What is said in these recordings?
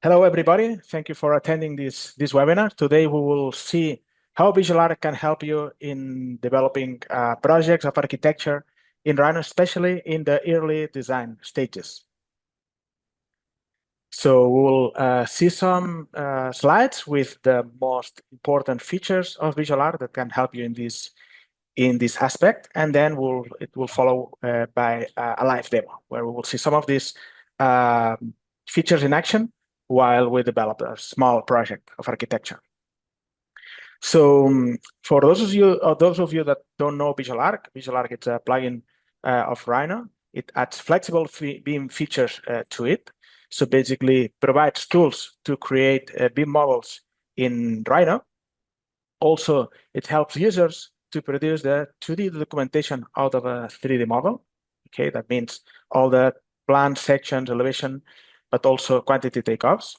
Hello, everybody. Thank you for attending this webinar. Today, we will see how VisualARQ can help you in developing projects of architecture in Rhino, especially in the early design stages. So we'll see some slides with the most important features of VisualARQ that can help you in this aspect, and then it will follow by a live demo where we will see some of these features in action while we develop a small project of architecture. So for those of you that don't know VisualARQ is a plugin of Rhino. It adds flexible BIM features to it. So basically provides tools to create BIM models in Rhino. Also, it helps users to produce the 2D documentation out of a 3D model. Okay, that means all the plan sections, elevation, but also quantity takeoffs.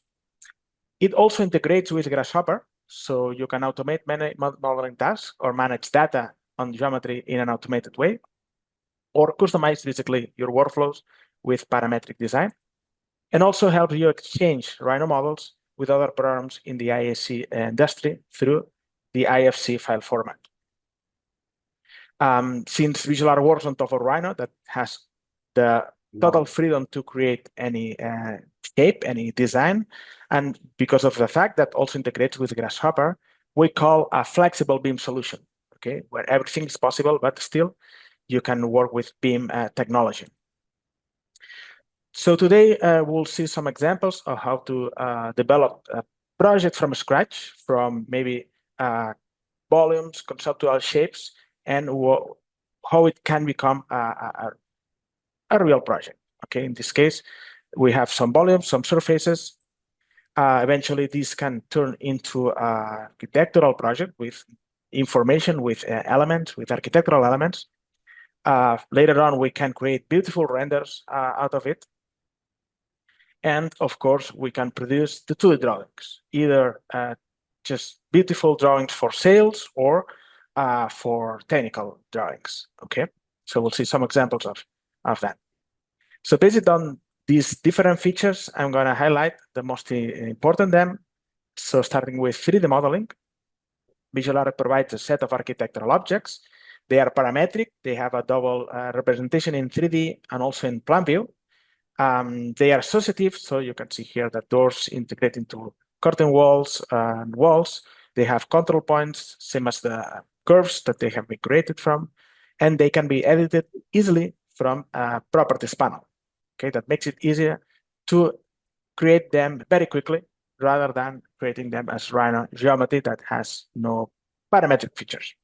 It also integrates with Grasshopper, so you can automate many modeling tasks or manage data on geometry in an automated way, or customize basically your workflows with parametric design, and also helps you exchange Rhino models with other programs in the IAC industry through the IFC file format. Since VisualARQ works on top of Rhino, that has the total freedom to create any shape, any design, and because of the fact that also integrates with Grasshopper, we call a flexible BIM solution, okay, where everything is possible, but still you can work with BIM technology. So today we'll see some examples of how to develop a project from scratch, from maybe volumes, conceptual shapes, and how it can become a real project. Okay, in this case, we have some volumes, some surfaces. Eventually, these can turn into an architectural project with information, with elements, with architectural elements. Later on, we can create beautiful renders out of it. And of course, we can produce the 2D drawings, either just beautiful drawings for sales or for technical drawings. Okay, so we'll see some examples of that. So based on these different features, I'm going to highlight the most important them. So starting with 3D modeling, VisualARQ provides a set of architectural objects. They are parametric. They have a double representation in 3D and also in plan view. They are associative, so you can see here that doors integrate into curtain walls and walls. They have control points, same as the curves that they have been created from, and they can be edited easily from a properties panel. Okay, that makes it easier to create them very quickly rather than creating them as Rhino geometry that has no parametric features.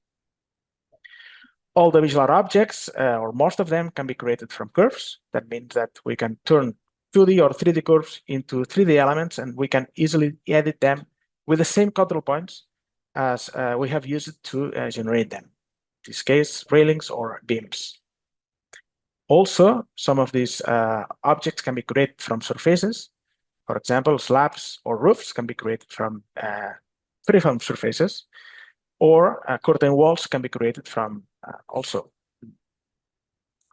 All the VisualARQ objects, or most of them, can be created from curves. That means that we can turn 2D or 3D curves into 3D elements, and we can easily edit them with the same control points as we have used to generate them. In this case, railings or beams. Also, some of these objects can be created from surfaces. For example, slabs or roofs can be created from freeform surfaces, or curtain walls can be created from also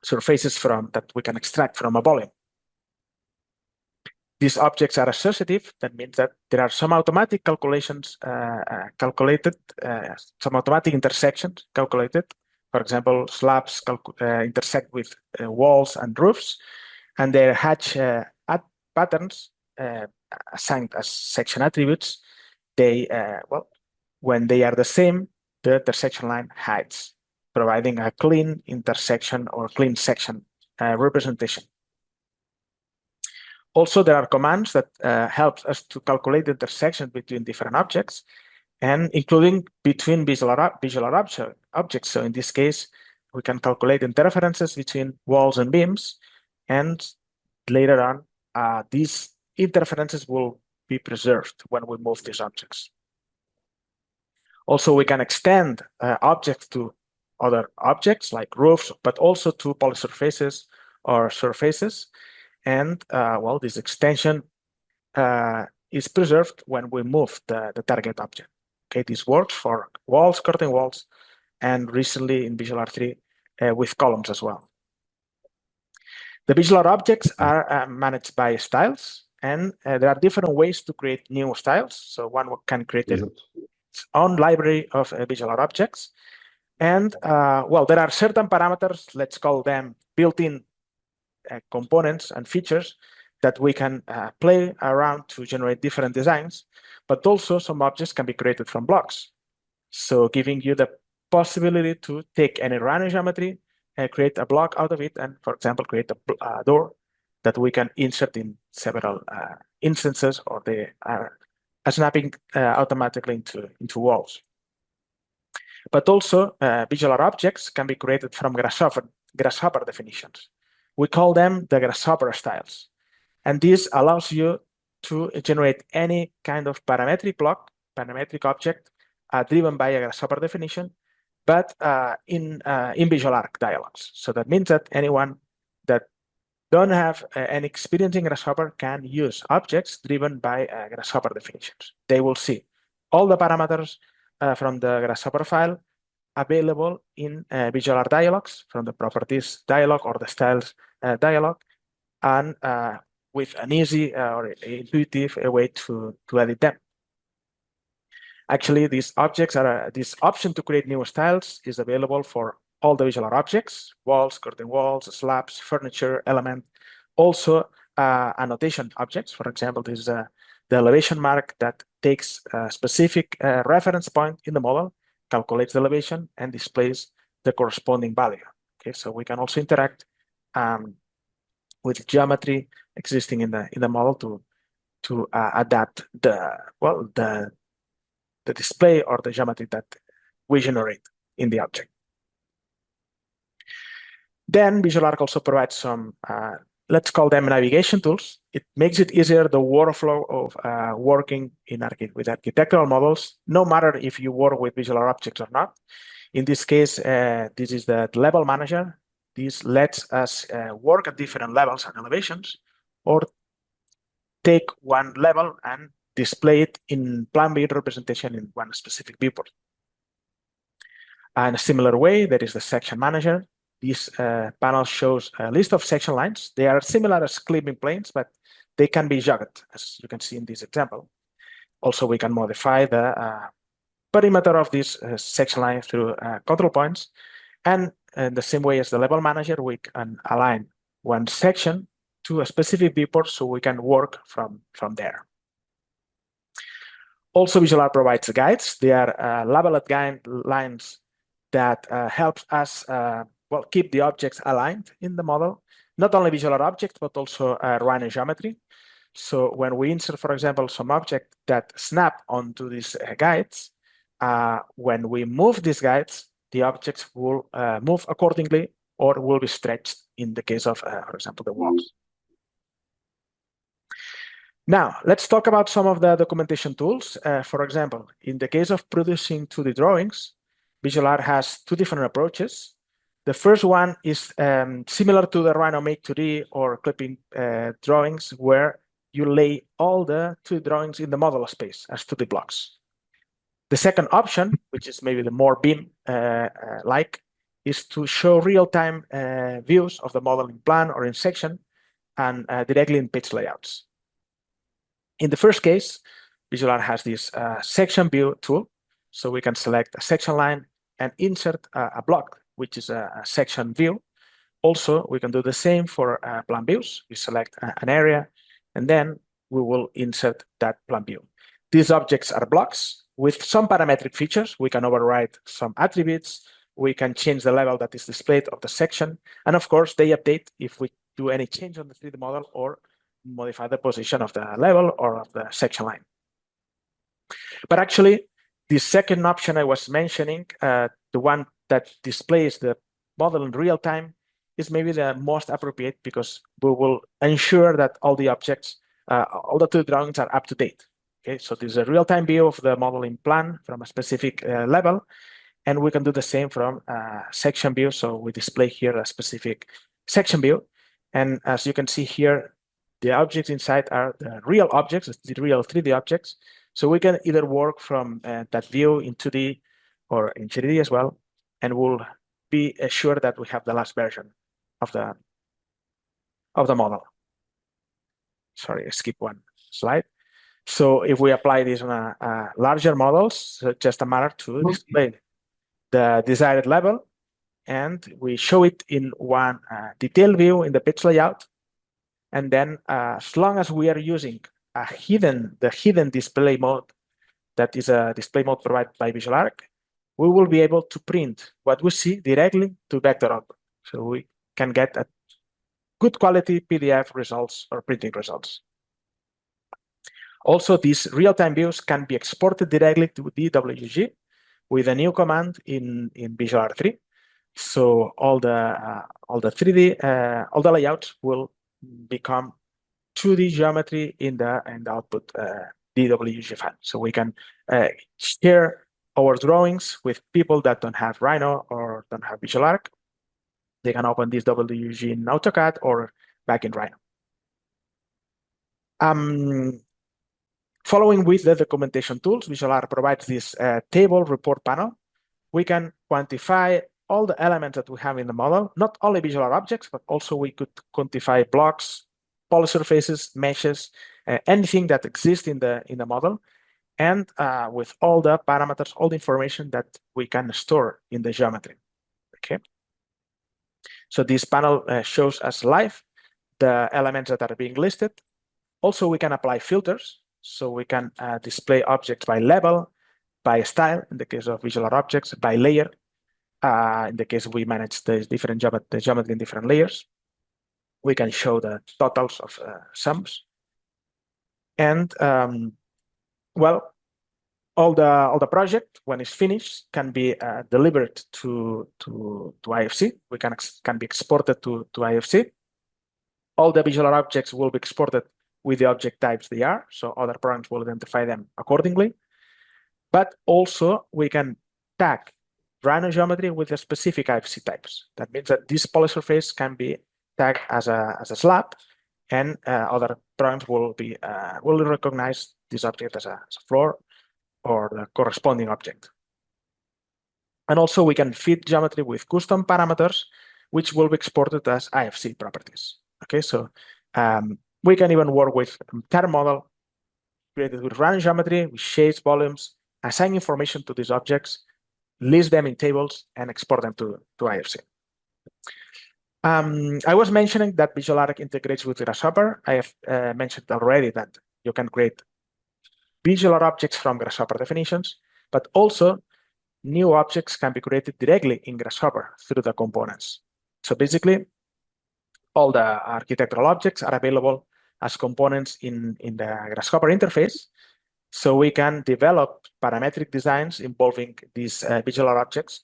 surfaces that we can extract from a volume. These objects are associative. That means that there are some automatic calculations calculated, some automatic intersections calculated. For example, slabs intersect with walls and roofs, and their hatch patterns assigned as section attributes. They when they are the same, the intersection line hides, providing a clean intersection or clean section representation. Also, there are commands that help us to calculate the intersection between different objects, and including between VisualARQ objects. So in this case, we can calculate interferences between walls and beams, and later on, these interferences will be preserved when we move these objects. Also, we can extend objects to other objects like roofs, but also to polysurfaces or surfaces. And well, this extension is preserved when we move the target object. Okay, this works for walls, curtain walls, and recently in VisualARQ 3 with columns as well. The VisualARQ objects are managed by styles, and there are different ways to create new styles. So one can create its own library of VisualARQ objects. And well, there are certain parameters, let's call them built-in components and features that we can play around to generate different designs, but also some objects can be created from blocks. So giving you the possibility to take any Rhino geometry and create a block out of it, and for example, create a door that we can insert in several instances, or the snapping automatically into walls. But also, VisualARQ objects can be created from Grasshopper definitions. We call them the Grasshopper styles. And this allows you to generate any kind of parametric block, parametric object driven by a Grasshopper definition, but in VisualARQ dialogues. So that means that anyone that don't have any experience in Grasshopper can use objects driven by Grasshopper definitions. They will see all the parameters from the Grasshopper file available in VisualARQ dialogues from the properties dialog or the styles dialog, and with an easy or intuitive way to edit them. Actually, these objects are this option to create new styles is available for all the VisualARQ objects: walls, curtain walls, slabs, furniture, element. Also, annotation objects. For example, this is the elevation mark that takes a specific reference point in the model, calculates the elevation, and displays the corresponding value. Okay, so we can also interact with geometry existing in the model to adapt the display or the geometry that we generate in the object. Then VisualARQ also provides some, let's call them navigation tools. It makes it easier the workflow of working with architectural models, no matter if you work with VisualARQ objects or not. In this case, this is the level manager. This lets us work at different levels and elevations, or take one level and display it in plan view representation in one specific viewport. And a similar way, there is the section manager. This panel shows a list of section lines. They are similar as clipping planes, but they can be jogged, as you can see in this example. Also, we can modify the perimeter of this section line through control points. And in the same way as the level manager, we can align one section to a specific viewport so we can work from there. Also, VisualARQ provides guides. They are labeled lines that helps us keep the objects aligned in the model, not only VisualARQ objects, but also Rhino geometry. So when we insert, for example, some object that snap onto these guides, when we move these guides, the objects will move accordingly or will be stretched in the case of, for example, the walls. Now, let's talk about some of the documentation tools. For example, in the case of producing 2D drawings, VisualARQ has two different approaches. The first one is similar to the Rhino Make 2D or clipping drawings, where you lay all the 2D drawings in the model space as 2D blocks. The second option, which is maybe the more BIM-like, is to show real-time views of the model in plan or in section and directly in page layouts. In the first case, VisualARQ has this section view tool, so we can select a section line and insert a block, which is a section view. Also, we can do the same for plan views. We select an area, and then we will insert that plan view. These objects are blocks with some parametric features. We can override some attributes. We can change the level that is displayed of the section. And of course, they update if we do any change on the 3D model or modify the position of the level or of the section line. But actually, the second option I was mentioning, the one that displays the model in real time, is maybe the most appropriate because we will ensure that all the objects, all the 2D drawings are up to date. Okay, so this is a real-time view of the model in plan from a specific level, and we can do the same from section view. So we display here a specific section view, and as you can see here, the objects inside are the real objects, the real 3D objects. So we can either work from that view in 2D or in 3D as well, and we'll be assured that we have the last version of the model. sorry, skip one slide. So if we apply this on a larger models, just a matter to display the desired level, and we show it in one detailed view in the page layout. And then as long as we are using the hidden display mode, that is a display mode provided by VisualARQ, we will be able to print what we see directly to vector output. So we can get a good quality PDF results or printing results. Also, these real-time views can be exported directly to DWG with a new command in VisualARQ 3. So all the 3D, all the layouts will become 2D geometry in the output DWG file. So we can share our drawings with people that don't have Rhino or don't have VisualARQ. They can open this DWG in AutoCAD or back in Rhino. Following with the documentation tools, VisualARQ provides this table report panel. We can quantify all the elements that we have in the model, not only visual objects, but also we could quantify blocks, polysurfaces, meshes, anything that exists in the model, and with all the parameters, all the information that we can store in the geometry. Okay. So this panel shows us live the elements that are being listed. Also, we can apply filters. So we can display objects by level, by style, in the case of VisualARQ objects, by layer. In the case we manage the different geometry in different layers. We can show the totals of sums. And well, all the project, when it's finished, can be delivered to IFC. We can be exported to IFC. All the visual objects will be exported with the object types they are, so other programs will identify them accordingly. But also we can tag Rhino geometry with the specific IFC types. That means that this polysurface can be tagged as a slab, and other programs will recognize this object as a floor or the corresponding object. And also we can feed geometry with custom parameters, which will be exported as IFC properties. Okay, so we can even work with a entire model created with Rhino geometry, with shapes, volumes, assign information to these objects, list them in tables, and export them to IFC. I was mentioning that VisualARQ integrates with Grasshopper. I have mentioned already that you can create visual objects from Grasshopper definitions, but also new objects can be created directly in Grasshopper through the components. So basically, all the architectural objects are available as components in the Grasshopper interface. So we can develop parametric designs involving these visual objects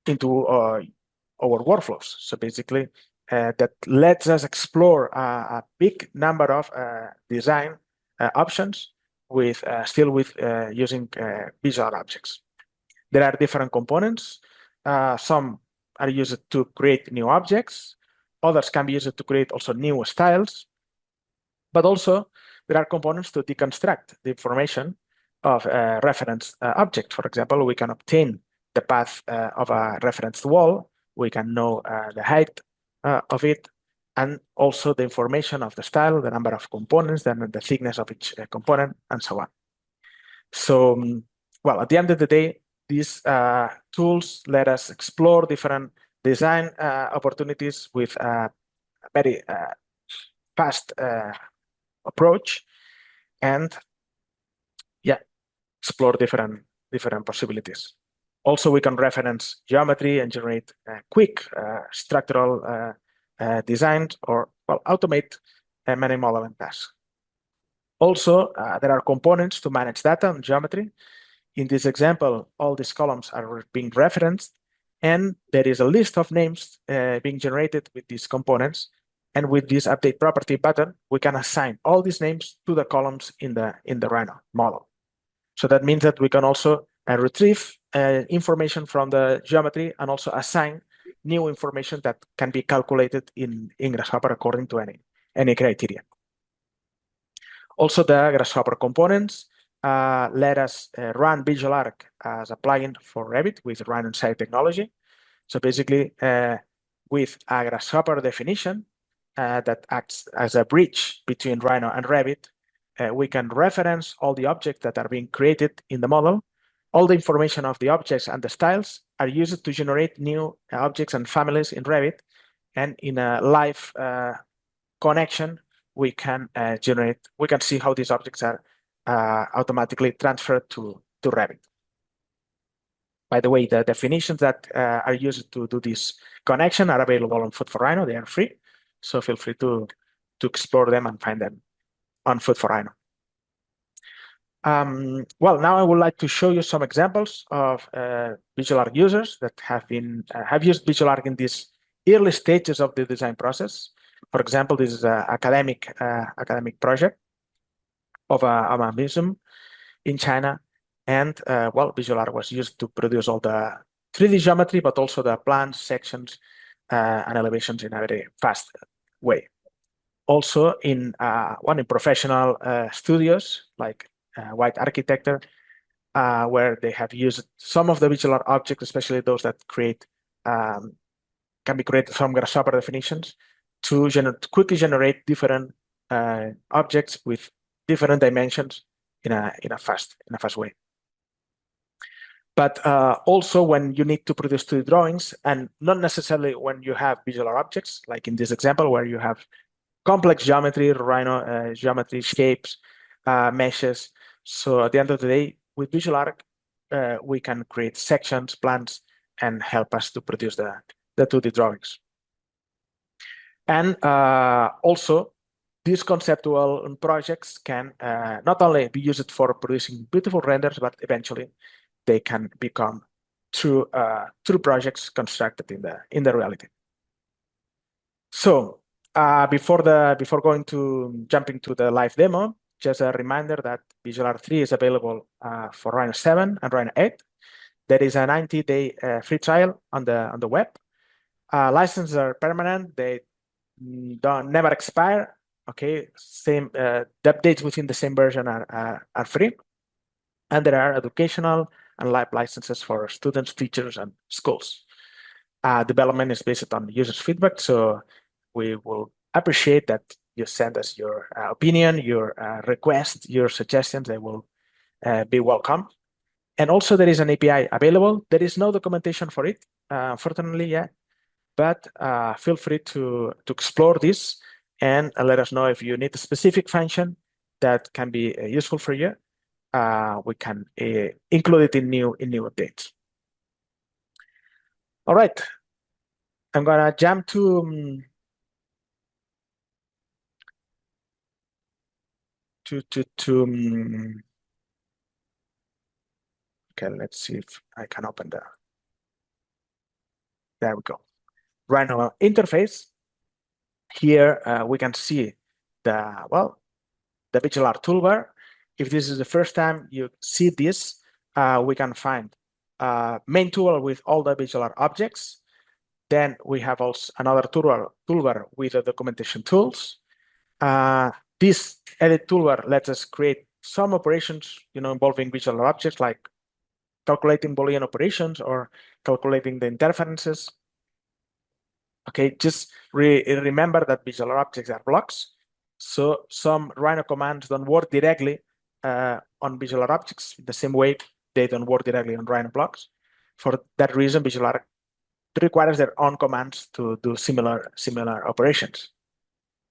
into our workflows. So basically, that lets us explore a big number of design options with using visual objects. There are different components. Some are used to create new objects. Others can be used to create also new styles. But also, there are components to deconstruct the information of a reference object. For example, we can obtain the path of a referenced wall. We can know the height of it, and also the information of the style, the number of components, then the thickness of each component, and so on. So, well, at the end of the day, these tools let us explore different design opportunities with a very fast approach, and yeah, explore different possibilities. Also, we can reference geometry and generate quick structural designs, or well, automate many modeling tasks. Also, there are components to manage data and geometry. In this example, all these columns are being referenced, and there is a list of names being generated with these components. And with this update property button, we can assign all these names to the columns in the Rhino model. So that means that we can also retrieve information from the geometry and also assign new information that can be calculated in Grasshopper according to any criteria. Also, the Grasshopper components let us run VisualARQ as a plugin for Revit with Rhino Inside technology. So basically, with a Grasshopper definition, that acts as a bridge between Rhino and Revit. We can reference all the objects that are being created in the model. All the information of the objects and the styles are used to generate new objects and families in Revit. And in a live connection, we can see how these objects are automatically transferred to Revit. By the way, the definitions that are used to do this connection are available on Food for Rhino. They are free, so feel free to explore them and find them on Food for Rhino. Well, now I would like to show you some examples of VisualARQ users that have used VisualARQ in these early stages of the design process. For example, this is an academic project of a museum in China, and well, VisualARQ was used to produce all the 3D geometry, but also the plans, sections, and elevations in a very fast way. Also, in professional studios like White Architecture, where they have used some of the VisualARQ objects, especially those that can be created from Grasshopper definitions, to quickly generate different objects with different dimensions in a fast way. But also when you need to produce 2D drawings, and not necessarily when you have VisualARQ objects, like in this example where you have complex geometry, Rhino geometry, shapes, meshes. So at the end of the day, with VisualARQ, we can create sections, plans, and help us to produce the 2D drawings. And also, these conceptual projects can not only be used for producing beautiful renders, but eventually they can become true projects constructed in the reality. So before jumping to the live demo, just a reminder that VisualARQ 3 is available for Rhino 7 and Rhino 8. There is a 90-day free trial on the web. Licenses are permanent; they never expire. Okay, the updates within the same version are free, and there are educational and live licenses for students, teachers, and schools. Development is based on users' feedback, so we will appreciate that you send us your opinion, your request, your suggestions. They will be welcome. And also, there is an API available. There is no documentation for it, unfortunately, yet. But feel free to explore this and let us know if you need a specific function that can be useful for you. We can include it in new updates. All right, I'm gonna jump to okay, let's see if I can open there we go. Rhino interface. Here we can see the VisualARQ toolbar. If this is the first time you see this, we can find main tool with all the VisualARQ objects. Then we have also another toolbar with the documentation tools. This edit toolbar lets us create some operations, involving VisualARQ objects, like calculating Boolean operations or calculating the interferences. Okay, just remember that VisualARQ objects are blocks. So some Rhino commands don't work directly on VisualARQ objects the same way they don't work directly on Rhino blocks. For that reason, VisualARQ requires their own commands to do similar operations.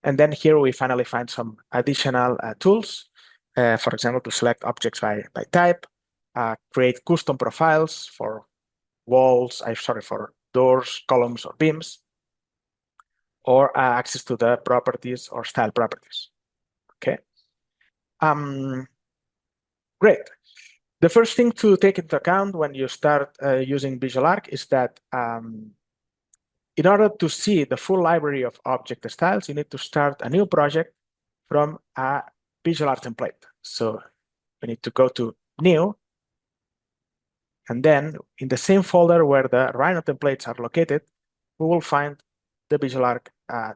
And then here we finally find some additional tools, for example, to select objects by type, create custom profiles for walls, for doors, columns, or beams, or access to the properties or style properties. Okay. Great. The first thing to take into account when you start using VisualARQ is that in order to see the full library of object styles, you need to start a new project from a VisualARQ template. So we need to go to New, and then in the same folder where the Rhino templates are located, we will find the VisualARQ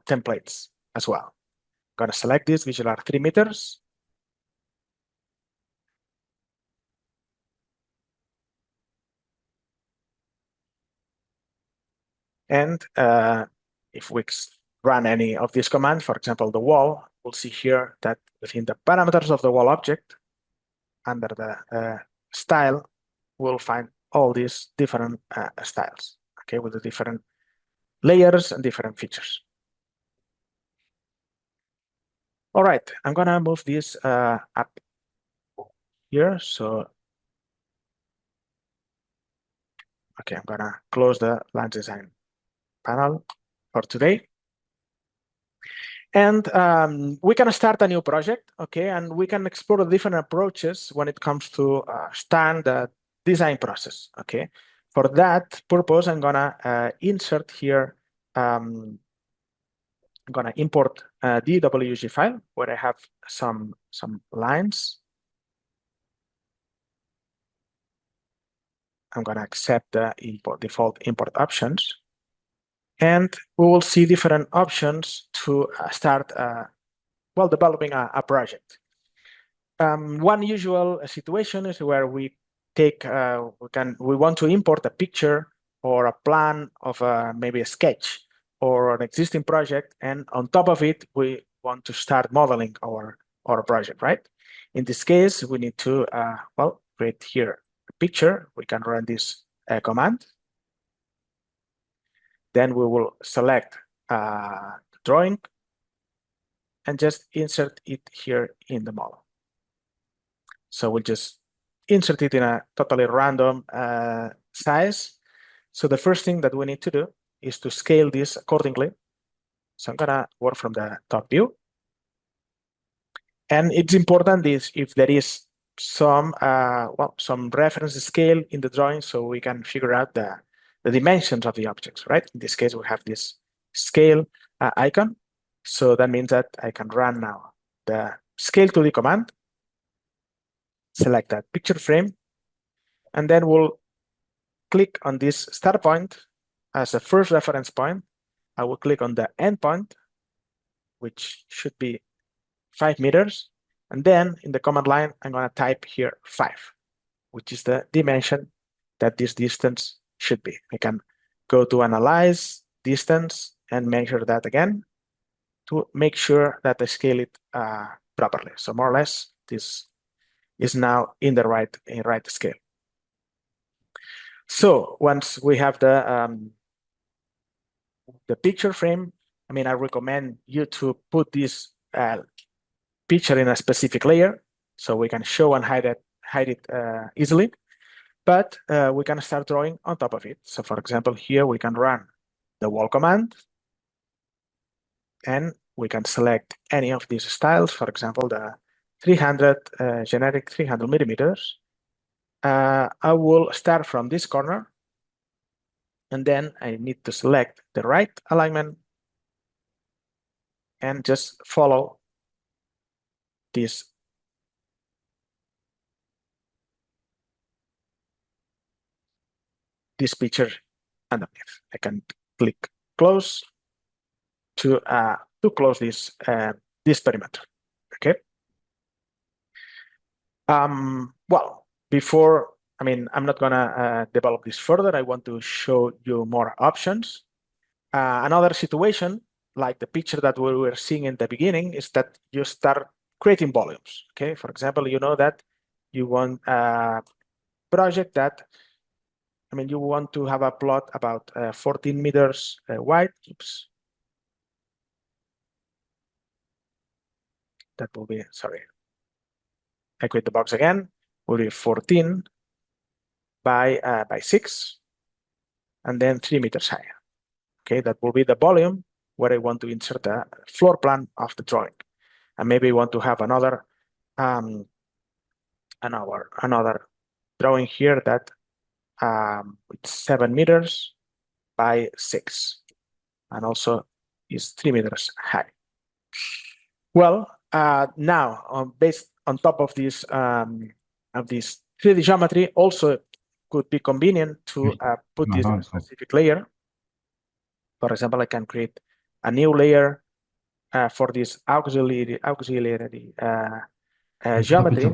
templates as well. I'm going to select this VisualARQ 3 meters. And if we run any of these commands. For example, the wall, we'll see here that within the parameters of the wall object, under the style, we'll find all these different styles, okay, with the different layers and different features. All right, I'm gonna move this up here. So, okay, I'm gonna close the Lens Design panel for today. And we can start a new project, okay? And we can explore different approaches when it comes to start the design process, okay? For that purpose, I'm gonna insert here, I'm gonna import a DWG file where I have some lines. I'm gonna accept the default import options. And we will see different options to start, well, developing a project. One usual situation is where we take, we want to import a picture or a plan of maybe a sketch or an existing project, and on top of it, we want to start modeling our project, right? In this case, we need to, well, create here a picture. We can run this command. Then we will select the drawing and just insert it here in the model. So we'll just insert it in a totally random size. So the first thing that we need to do is to scale this accordingly. So I'm gonna work from the top view. And it's important is if there is some, well, some reference scale in the drawing so we can figure out the dimensions of the objects, right? In this case, we have this scale icon. So that means that I can run now the scale to the command, select that picture frame, and then we'll click on this start point as a first reference point. I will click on the end point, which should be 5 meters. And then in the command line, I'm going to type here 5, which is the dimension that this distance should be. I can go to analyze distance and measure that again to make sure that I scale it properly. So more or less, this is now in the right scale. So once we have the picture frame, I mean, I recommend you to put this picture in a specific layer so we can show and hide it easily. But we can start drawing on top of it. So for example, here we can run the wall command and we can select any of these styles. For example, the 300 generic 300 millimeters. I will start from this corner and then I need to select the right alignment and just follow this picture underneath. I can click close to close this perimeter. Okay. Well, before, I mean, I'm not gonna develop this further. I want to show you more options. Another situation, like the picture that we were seeing in the beginning, is that you start creating volumes. Okay. For example, you know that you want a project that, I mean, you want to have a plot about 14 meters wide. Oops. That will be, sorry. I create the box again. Will be 14 by 6, and then 3 meters high. Okay, that will be the volume where I want to insert a floor plan of the drawing. And maybe I want to have another drawing here that it's 7 meters by 6, and also is 3 meters high. Well, now based on top of this 3D geometry, also could be convenient to put this in a specific layer. For example, I can create a new layer for this auxiliary geometry.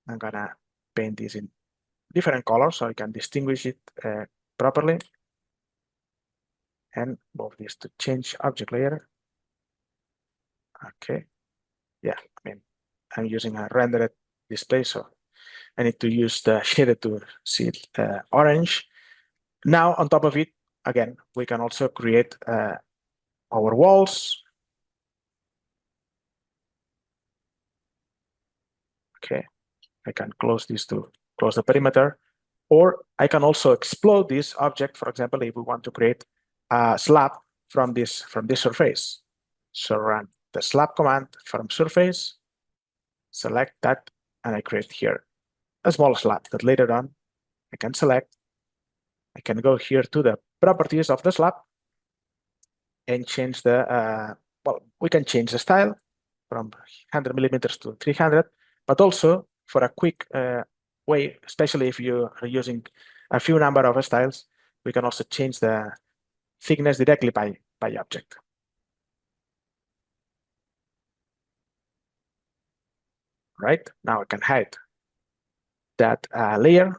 I'm gonna paint this in different colors so I can distinguish it properly. and move this to change object layer. Okay. Yeah, I mean, I'm using a rendered display, so I need to use the shader to see it orange. Now, on top of it, again, we can also create our walls. Okay, I can close this to close the perimeter, or I can also explode this object. For example, if we want to create a slab from this surface. So run the slab command from surface, select that, and I create here a small slab that later on I can select. I can go here to the properties of the slab and change the, well, we can change the style from 100 millimeters to 300, but also for a quick way, especially if you are using a few number of styles, we can also change the thickness directly by object. Right, now I can hide that layer,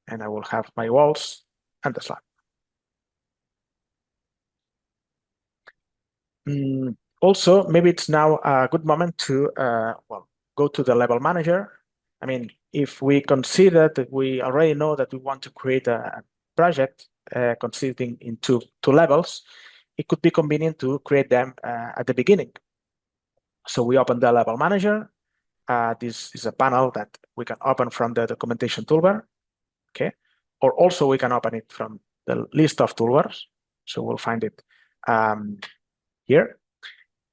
and I will have my walls and the slab. Also, maybe it's now a good moment to well, go to the level manager. I mean, if we consider that we already know that we want to create a project consisting in two levels, it could be convenient to create them at the beginning. So we open the level manager. This is a panel that we can open from the documentation toolbar, okay? Or also we can open it from the list of toolbars. So we'll find it here.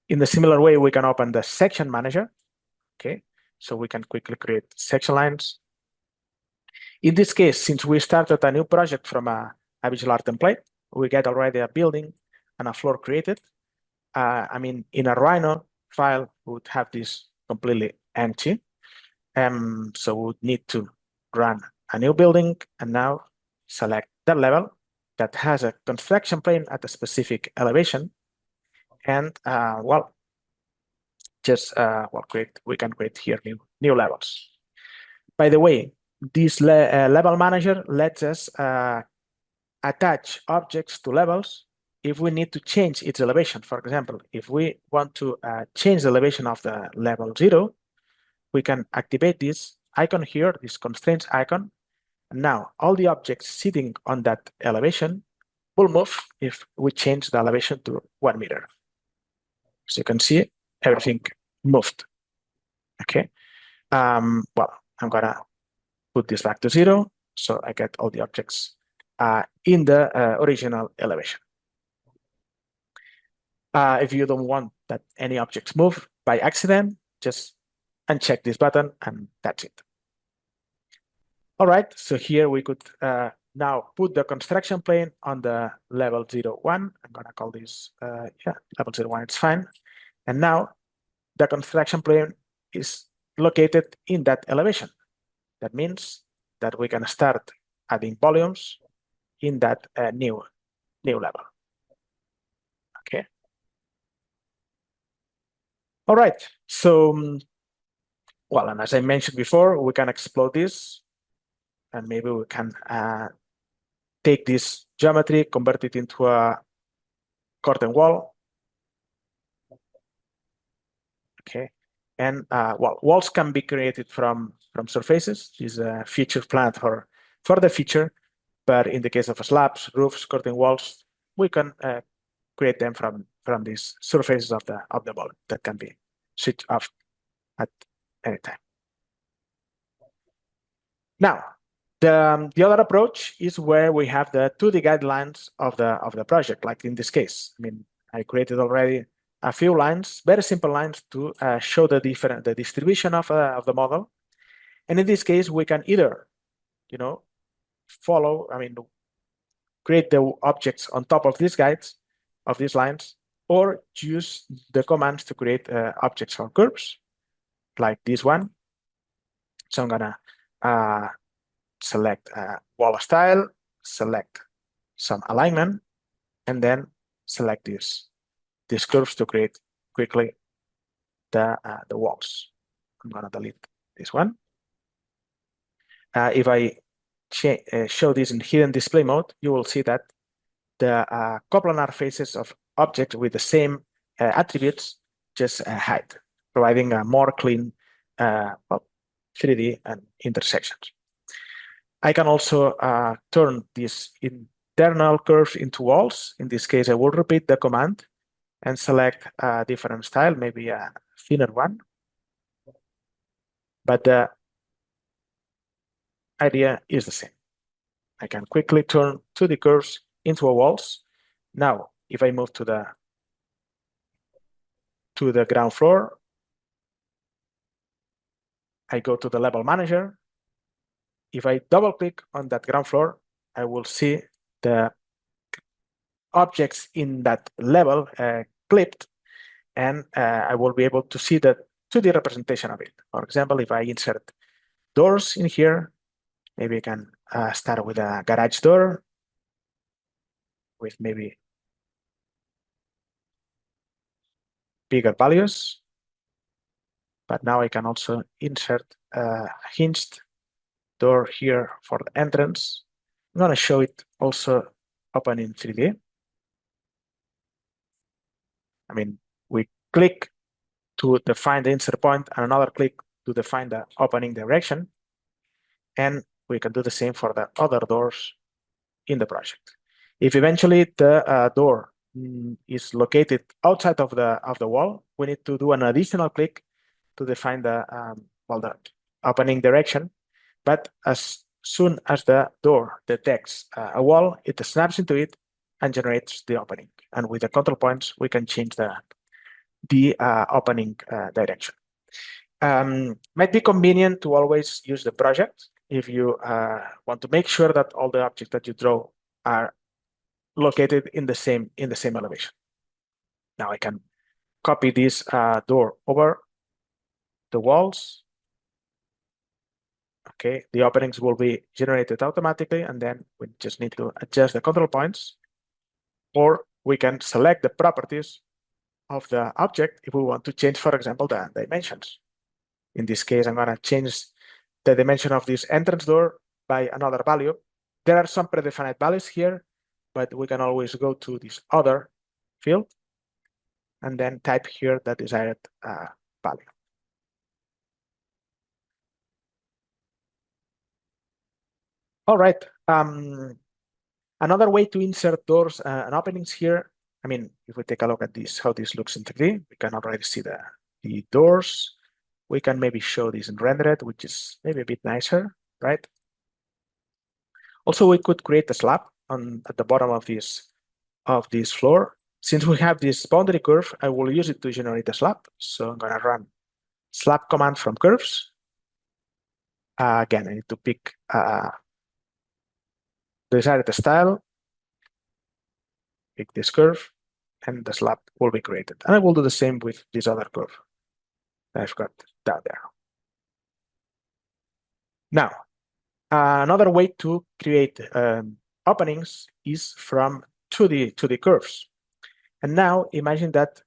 In the similar way, we can open the section manager, okay? So we can quickly create section lines. In this case, since we started a new project from a VisualARQ template, we get already a building and a floor created. I mean, in a Rhino file, we would have this completely empty. So we would need to run a new building and now select that level that has a construction plane at a specific elevation. And well, just well, we can create here new levels. By the way, this level manager lets us attach objects to levels if we need to change its elevation. For example, if we want to change the elevation of the level 0, we can activate this icon here, this constraints icon. Now, all the objects sitting on that elevation will move if we change the elevation to 1 meter. So you can see everything moved. Okay. Well, I'm gonna put this back to 0, so I get all the objects in the original elevation. If you don't want that any objects move by accident, just uncheck this button and that's it. All right, so here we could now put the construction plane on the level 01. I'm gonna call this, yeah, level 01, it's fine. And now the construction plane is located in that elevation. That means that we can start adding volumes in that new level. Okay. All right. So, well, and as I mentioned before, we can explode this, and maybe we can take this geometry, convert it into a curtain wall. Okay. And well, walls can be created from surfaces. This is a feature planned for the feature. But in the case of slabs, roofs, curtain walls, we can create them from these surfaces of the wall that can be switched off at any time. Now, the other approach is where we have the 2D guidelines of the project, like in this case. I mean, I created already a few lines, very simple lines to show the distribution of the model. And in this case, we can either, you know, follow, I mean, create the objects on top of these guides, of these lines, or use the commands to create objects or curves, like this one. So I'm gonna select wall style, select some alignment, and then select these curves to create quickly the walls. I'm gonna delete this one. If I show this in hidden display mode, you will see that the coplanar faces of objects with the same attributes just hide, providing a more clean 3D and intersections. I can also turn these internal curves into walls. In this case, I will repeat the command and select a different style, maybe a thinner one. But the idea is the same. I can quickly turn 2D curves into walls. Now, if I move to the ground floor, I go to the level manager. If I double click on that ground floor, I will see the objects in that level clipped, and I will be able to see the 2D representation of it. For example, if I insert doors in here, maybe I can start with a garage door with maybe bigger values. But now I can also insert a hinged door here for the entrance. I'm going to show it also open in 3D. I mean, we click to define the insert point and another click to define the opening direction. And we can do the same for the other doors in the project. If eventually the door is located outside of the wall, we need to do an additional click to define the the opening direction. But as soon as the door detects a wall, it snaps into it and generates the opening. And with the control points, we can change the opening direction. Might be convenient to always use the project if you want to make sure that all the objects that you draw are located in the same elevation. Now I can copy this door over the walls. Okay, the openings will be generated automatically, and then we just need to adjust the control points, or we can select the properties of the object if we want to change, for example, the dimensions. In this case, I'm going to change the dimension of this entrance door by another value. There are some predefined values here, but we can always go to this other field and then type here the desired value. All right. Another way to insert doors and openings here. I mean, if we take a look at this, how this looks in 3D, we can already see the doors. We can maybe show this in rendered, which is maybe a bit nicer, right? Also, we could create a slab at the bottom of this floor. Since we have this boundary curve, I will use it to generate a slab. So I'm going to run slab command from curves. Again, I need to pick the desired style, pick this curve, and the slab will be created. And I will do the same with this other curve that I've got down there. Now, another way to create openings is from 2D curves. And now imagine that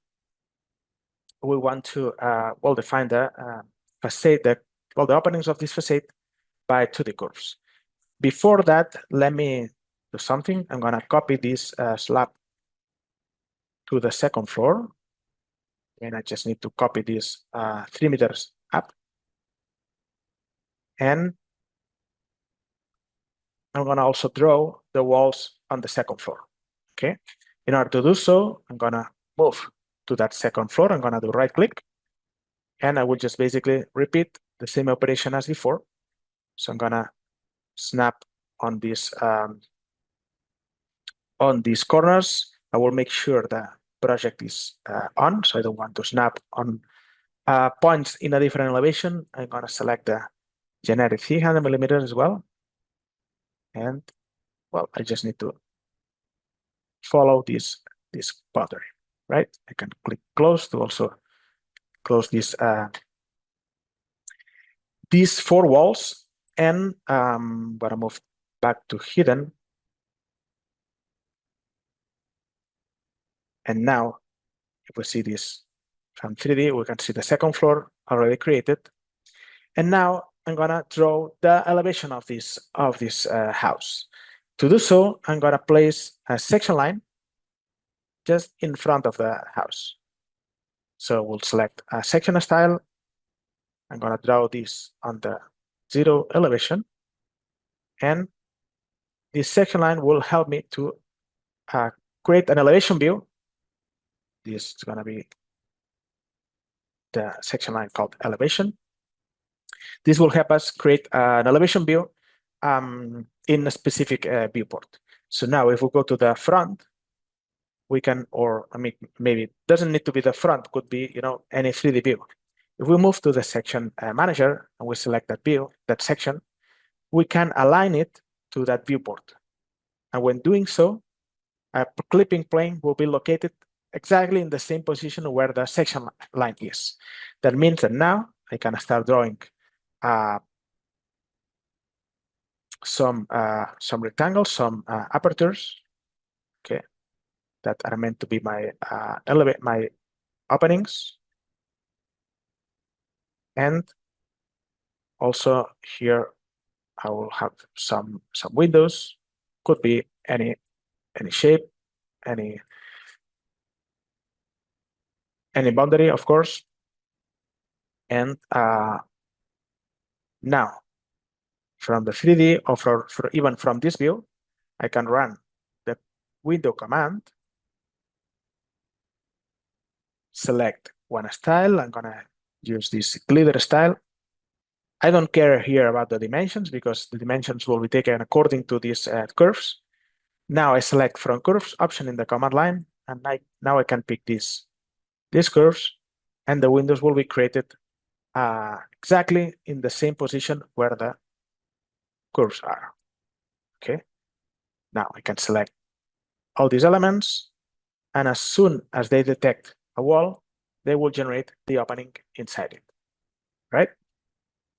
we want to define the facade, the openings of this facade by 2D curves. Before that, let me do something. I'm going to copy this slab to the second floor. And I just need to copy this 3 meters up. And I'm going to also draw the walls on the second floor. Okay. In order to do so, I'm going to move to that second floor. I'm going to do right click. And I will just basically repeat the same operation as before. So I'm going to snap on these corners. I will make sure the project is on. So I don't want to snap on points in a different elevation. I'm going to select the generic 300 millimeters as well. And well, I just need to follow this boundary, right? I can click close to also close these 4 walls. And I'm going to move back to hidden. And now, if we see this from 3D, we can see the second floor already created. And now I'm going to draw the elevation of this house. To do so, I'm going to place a section line just in front of the house. So we'll select a section style. I'm going to draw this on the 0 elevation. And this section line will help me to create an elevation view. This is going to be the section line called elevation. This will help us create an elevation view in a specific viewport. So now if we go to the front, we can, or I mean, maybe it doesn't need to be the front, could be, any 3D view. If we move to the section manager and we select that view, that section, we can align it to that viewport. And when doing so, a clipping plane will be located exactly in the same position where the section line is. That means that now I can start drawing some rectangles, some apertures, okay, that are meant to be my my openings. And also here I will have some windows, could be any shape, any boundary, of course. And now from the 3D or for even from this view, I can run the window command, select one style. I'm gonna use this glider style. I don't care here about the dimensions because the dimensions will be taken according to these curves. Now I select from curves option in the command line, and now I can pick these curves, and the windows will be created exactly in the same position where the curves are. Okay. Now I can select all these elements, and as soon as they detect a wall, they will generate the opening inside it, right?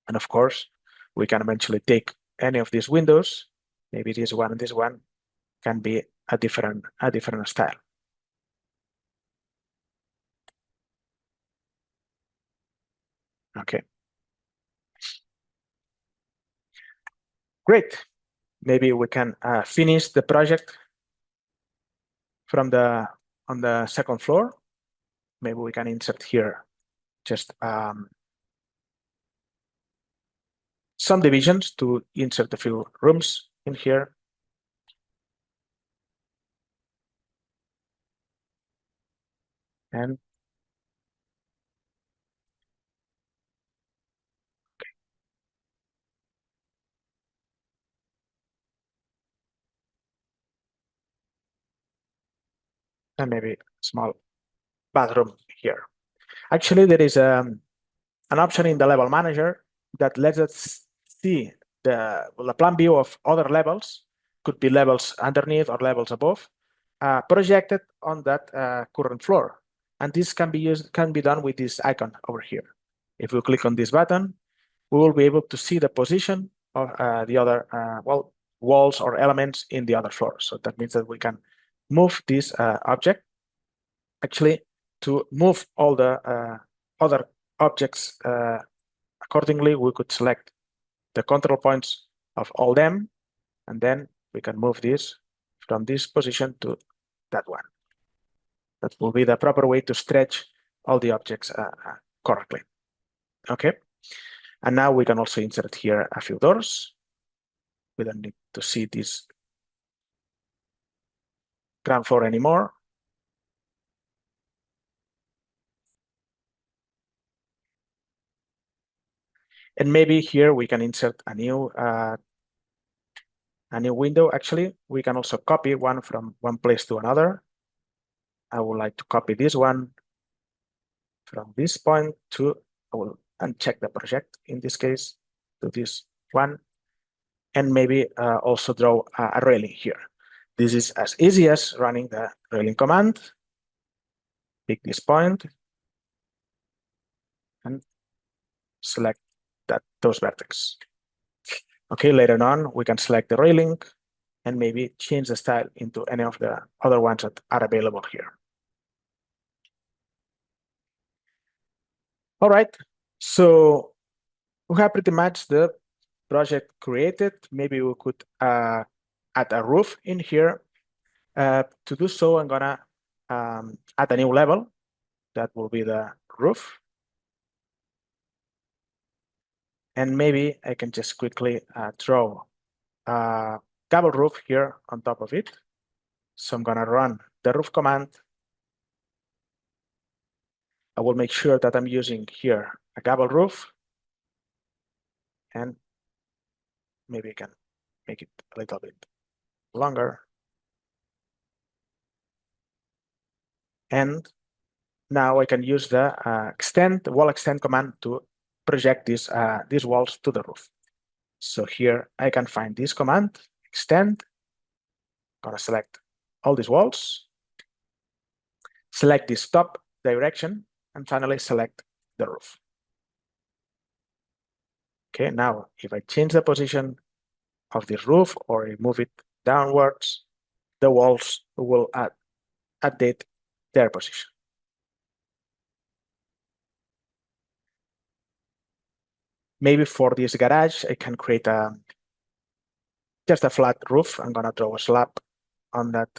And of course, we can eventually take any of these windows, maybe this one and this one, can be a different style. Okay. Great. Maybe we can finish the project from on the second floor. Maybe we can insert here just some divisions to insert a few rooms in here. And maybe a small bathroom here. Actually, there is an option in the level manager that lets us see the plan view of other levels, could be levels underneath or levels above, projected on that current floor. And this can be done with this icon over here. If we click on this button, we will be able to see the position of the other walls or elements in the other floor. So that means that we can move this object. Actually, to move all the other objects accordingly, we could select the control points of all them, and then we can move this from this position to that one. That will be the proper way to stretch all the objects correctly. Okay. And now we can also insert here a few doors. We don't need to see this ground floor anymore. And maybe here we can insert a new window. Actually, we can also copy one from one place to another. I would like to copy this one from this point to, I will uncheck the project in this case, to this one, and maybe also draw a railing here. This is as easy as running the railing command. Pick this point and select those vertex. Okay, later on, we can select the railing and maybe change the style into any of the other ones that are available here. All right, so we have pretty much the project created. Maybe we could add a roof in here. To do so, I'm gonna add a new level. That will be the roof. And maybe I can just quickly draw a gable roof here on top of it. So I'm gonna run the roof command. I will make sure that I'm using here a gable roof, and maybe I can make it a little bit longer. And now I can use the wall extend command to project these walls to the roof. So here I can find this command, extend. I'm gonna select all these walls, select this top direction, and finally select the roof. Okay, now if I change the position of this roof or I move it downwards, the walls will update their position. Maybe for this garage, I can create just a flat roof. I'm gonna draw a slab on that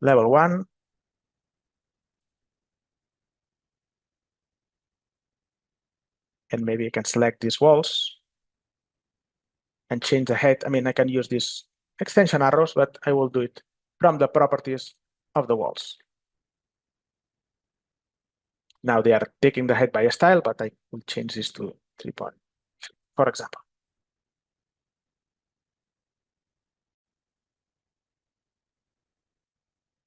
level 1. And maybe I can select these walls and change the height. I mean, I can use these extension arrows, but I will do it from the properties of the walls. Now they are taking the height by a style, but I will change this to 3 point, for example.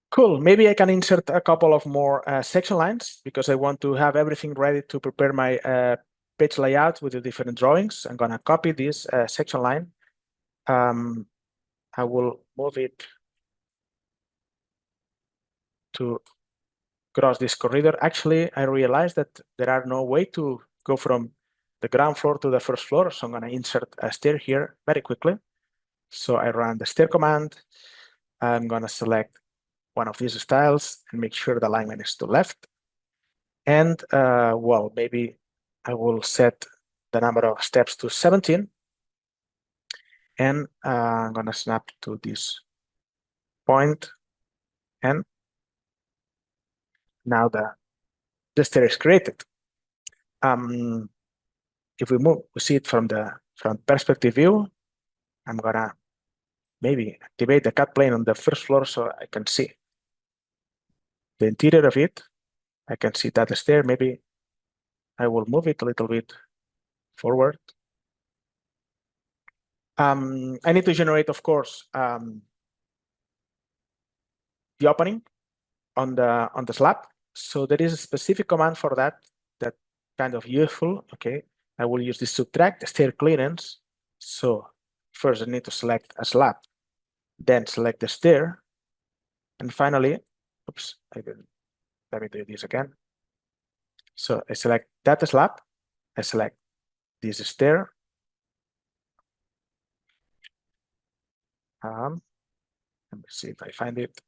Cool. Maybe I can insert a couple of more section lines because I want to have everything ready to prepare my page layout with the different drawings. I'm gonna copy this section line. I will move it to cross this corridor. Actually, I realized that there are no way to go from the ground floor to the first floor. So I'm gonna insert a stair here very quickly. So I run the stair command. I'm gonna select one of these styles and make sure the alignment is to left. And well, maybe I will set the number of steps to 17. And I'm gonna snap to this point. And now the stair is created. If we see it from perspective view, I'm gonna maybe activate the cut plane on the first floor so I can see the interior of it. I can see that stair. Maybe I will move it a little bit forward. I need to generate, of course, the opening on the slab. So there is a specific command for that kind of useful. Okay, I will use the subtract stair clearance. So first I need to select a slab, then select the stair, and finally, oops, let me do this again. So I select that slab, I select this stair. Let me see if I find it.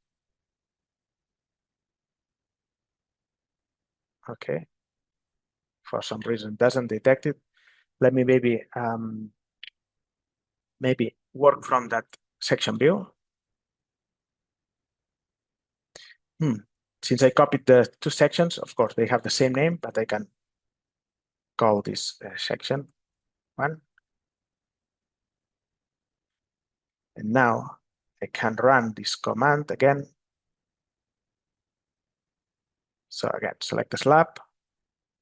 Okay. For some reason doesn't detect it. Let me maybe work from that section view. Since I copied the 2 sections, of course, they have the same name, but I can call this section 1. And now I can run this command again. So again, select the slab,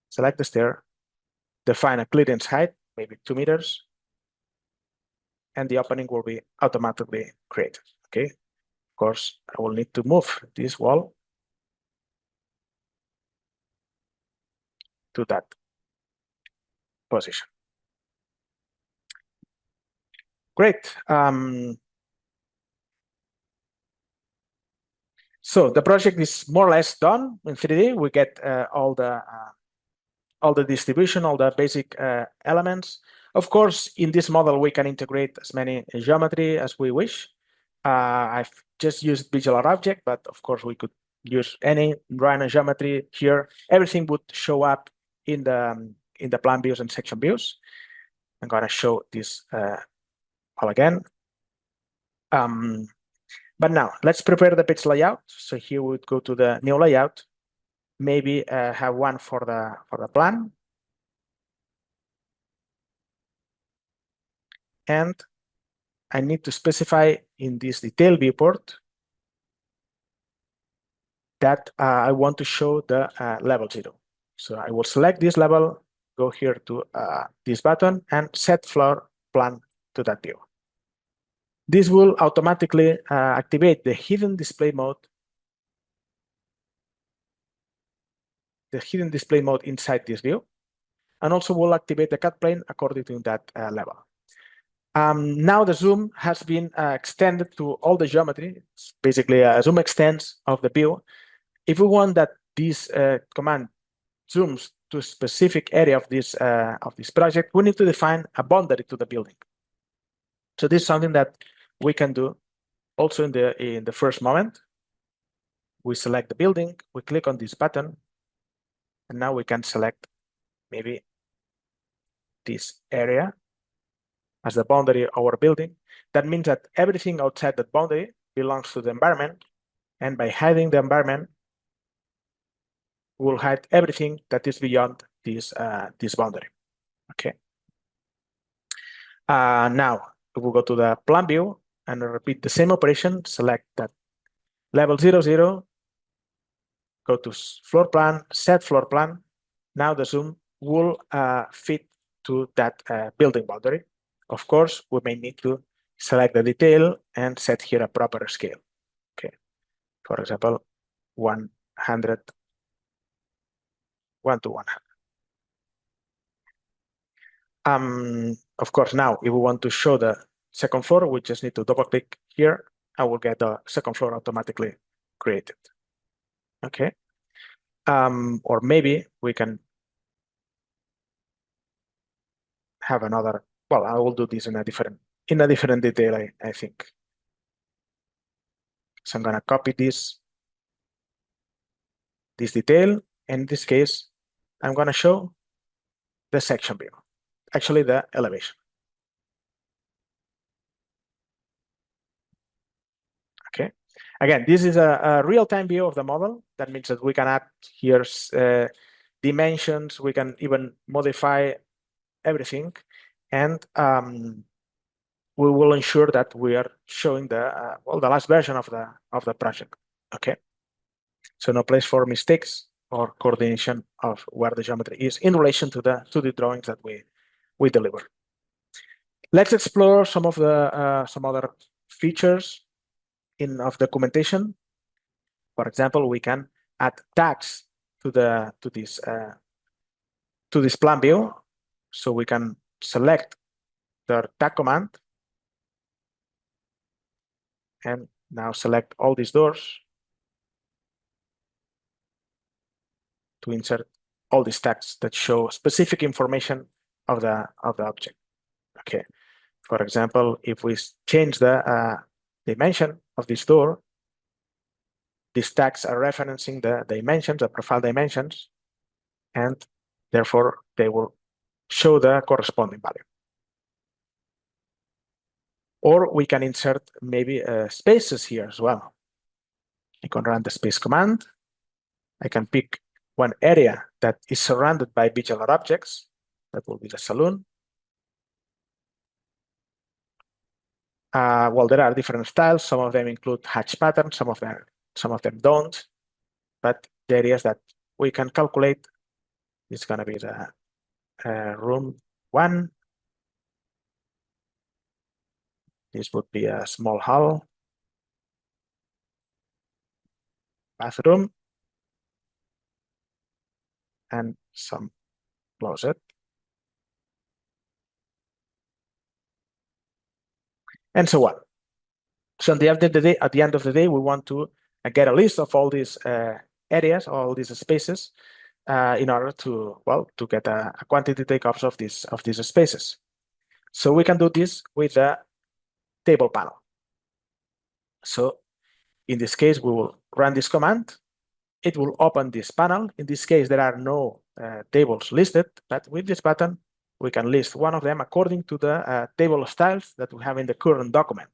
select the stair, define a clearance height, maybe 2 meters, and the opening will be automatically created. Okay. Of course, I will need to move this wall to that position. Great. So the project is more or less done in 3D. We get all the distribution, all the basic elements. Of course, in this model, we can integrate as many geometry as we wish. I've just used VisualARQ object, but of course, we could use any Rhino geometry here. Everything would show up in the plan views and section views. I'm gonna show this all again. But now let's prepare the page layout. So here we would go to the new layout, maybe have one for the plan. And I need to specify in this detail viewport that I want to show the level 0. So I will select this level, go here to this button and set floor plan to that view. This will automatically activate the hidden display mode, inside this view, and also will activate the cut plane according to that level. Now the zoom has been extended to all the geometry. It's basically a zoom extends of the view. If we want that this command zooms to a specific area of this project, we need to define a boundary to the building. So this is something that we can do also in the first moment. We select the building, we click on this button, and now we can select maybe this area as the boundary of our building. That means that everything outside that boundary belongs to the environment, and by hiding the environment, we'll hide everything that is beyond this boundary. Okay. Now we'll go to the plan view and repeat the same operation. Select that level 00, go to floor plan, set floor plan. Now the zoom will fit to that building boundary. Of course, we may need to select the detail and set here a proper scale. Okay, for example, 100, 1 to 100. Of course, now if we want to show the second floor, we just need to double click here. I will get the second floor automatically created. Okay. Or maybe we can have another. Well, I will do this in a different detail, I think. So I'm gonna copy this detail. And in this case, I'm gonna show the section view, actually the elevation. Okay. Again, this is a real-time view of the model. That means that we can add here dimensions. We can even modify everything, and we will ensure that we are showing the last version of the project. Okay. So no place for mistakes or coordination of where the geometry is in relation to the drawings that we deliver. Let's explore some of the some other features of documentation. For example, we can add tags to this plan view. So we can select the tag command and now select all these doors to insert all these tags that show specific information of the object. Okay. For example, if we change the dimension of this door, these tags are referencing the dimensions, the profile dimensions, and therefore they will show the corresponding value. Or we can insert maybe spaces here as well. I can run the space command. I can pick one area that is surrounded by VisualARQ objects. That will be the saloon. Well, there are different styles. Some of them include hatch patterns. Some of them don't. But the areas that we can calculate is going to be the room 1. This would be a small hall, bathroom, and some closet. And so on. So at the end of the day, we want to get a list of all these areas, all these spaces, in order to get a quantity takeoffs of these spaces. So we can do this with a table panel. So in this case, we will run this command. It will open this panel. In this case, there are no tables listed, but with this button, we can list one of them according to the table of styles that we have in the current document.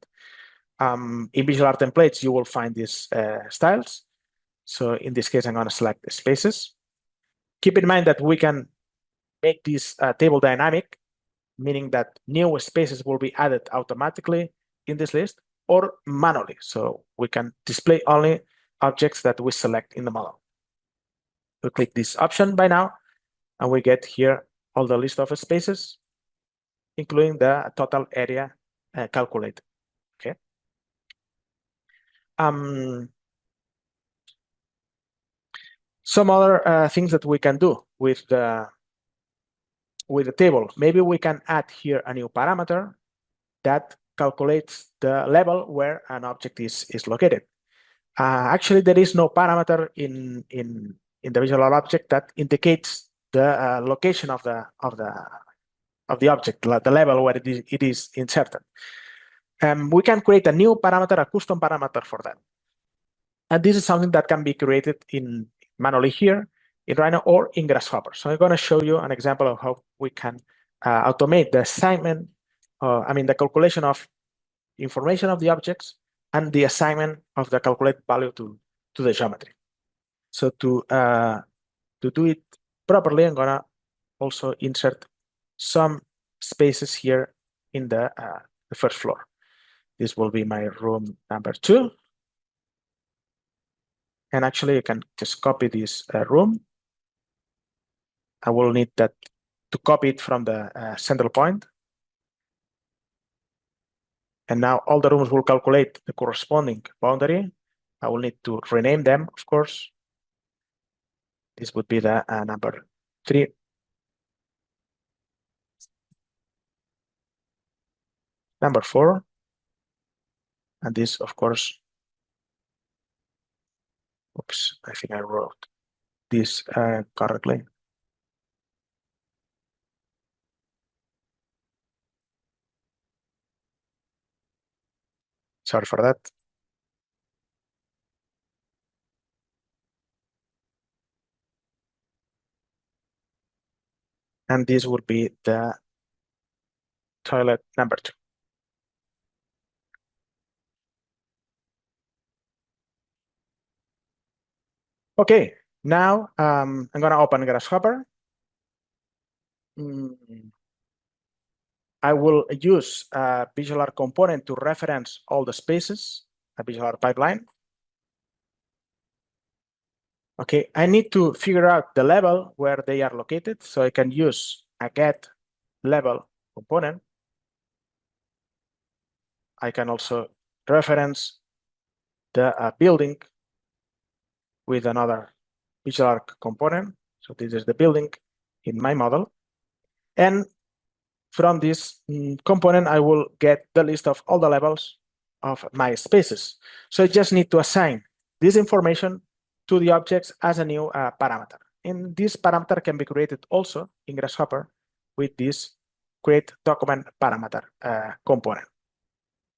In VisualARQ templates, you will find these styles. So in this case, I'm going to select the spaces. Keep in mind that we can make this table dynamic, meaning that new spaces will be added automatically in this list or manually. So we can display only objects that we select in the model. We click this option by now, and we get here all the list of spaces, including the total area calculated. Okay. Some other things that we can do with the table. Maybe we can add here a new parameter that calculates the level where an object is located. Actually, there is no parameter in the visual object that indicates the location of the object, the level where it is inserted. We can create a new parameter, a custom parameter for that. And this is something that can be created manually here in Rhino or in Grasshopper. So I'm going to show you an example of how we can automate the assignment, the calculation of information of the objects and the assignment of the calculated value to the geometry. So to do it properly, I'm gonna also insert some spaces here in the first floor. This will be my room number 2. And actually, I can just copy this room. I will need that to copy it from the central point. And now all the rooms will calculate the corresponding boundary. I will need to rename them, of course. This would be the number 3. Number 4. And this, of course, oops, I think I wrote this correctly. Sorry for that. And this would be the toilet number 2. Okay, now I'm going to open Grasshopper. I will use a VisualARQ component to reference all the spaces, a VisualARQ pipeline. Okay, I need to figure out the level where they are located, so I can use a get level component. I can also reference the building with another VisualARQ component. So this is the building in my model. And from this component, I will get the list of all the levels of my spaces. So I just need to assign this information to the objects as a new parameter. And this parameter can be created also in Grasshopper with this create document parameter component.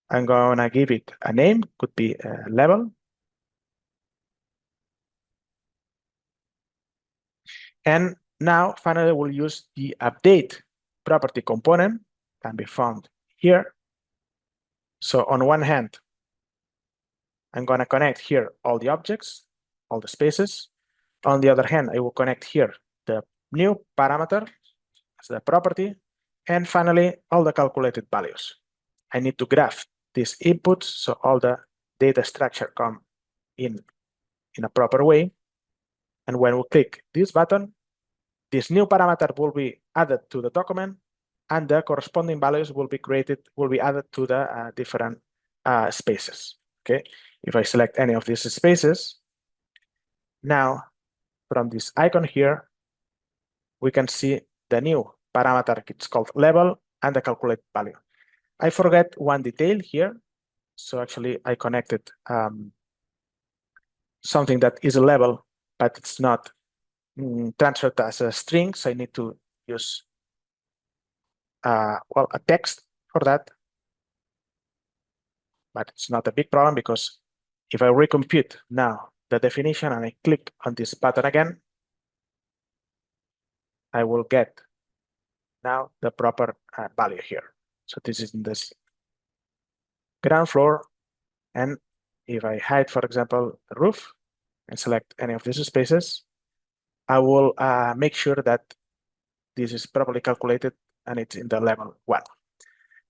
I'm going to give it a name, could be level. And now, finally, we'll use the update property component, can be found here. So on one hand, I'm going to connect here all the objects, all the spaces. On the other hand, I will connect here the new parameter as the property. And finally, all the calculated values. I need to graph these inputs so all the data structure come in a proper way. And when we click this button, this new parameter will be added to the document, and the corresponding values will be added to the different spaces. Okay, if I select any of these spaces, now from this icon here, we can see the new parameter. It's called level and the calculated value. I forget one detail here. So actually, I connected something that is a level, but it's not transferred as a string. So I need to use a text for that. But it's not a big problem because if I recompute now the definition and I click on this button again, I will get now the proper value here. So this is in this ground floor And if I hide, for example, the roof and select any of these spaces, I will make sure that this is properly calculated and it's in the level 1.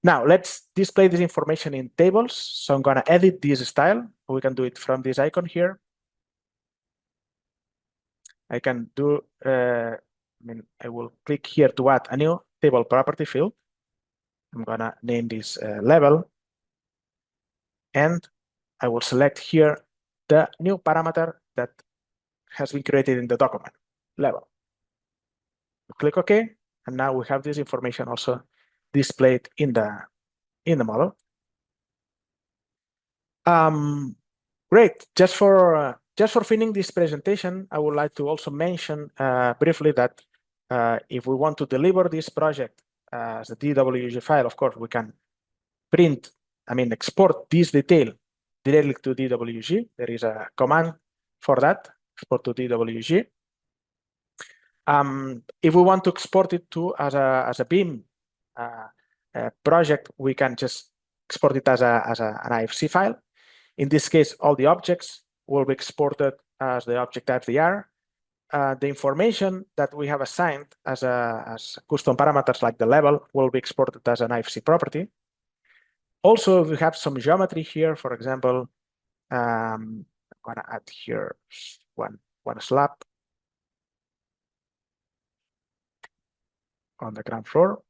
Now let's display this information in tables. So I'm gonna edit this style. We can do it from this icon here. I can do, I will click here to add a new table property field. I'm gonna name this level, and I will select here the new parameter that has been created in the document, level. Click OK, and now we have this information also displayed in the model. Great. Just for finishing this presentation, I would like to also mention briefly that if we want to deliver this project as a DWG file, of course, we can export this detail directly to DWG. There is a command for that, export to DWG. If we want to export it to as a BIM project, we can just export it as an IFC file. In this case, all the objects will be exported as the object type they are. The information that we have assigned as custom parameters like the level will be exported as an IFC property. Also, we have some geometry here. For example, I'm gonna add here one slab on the ground floor.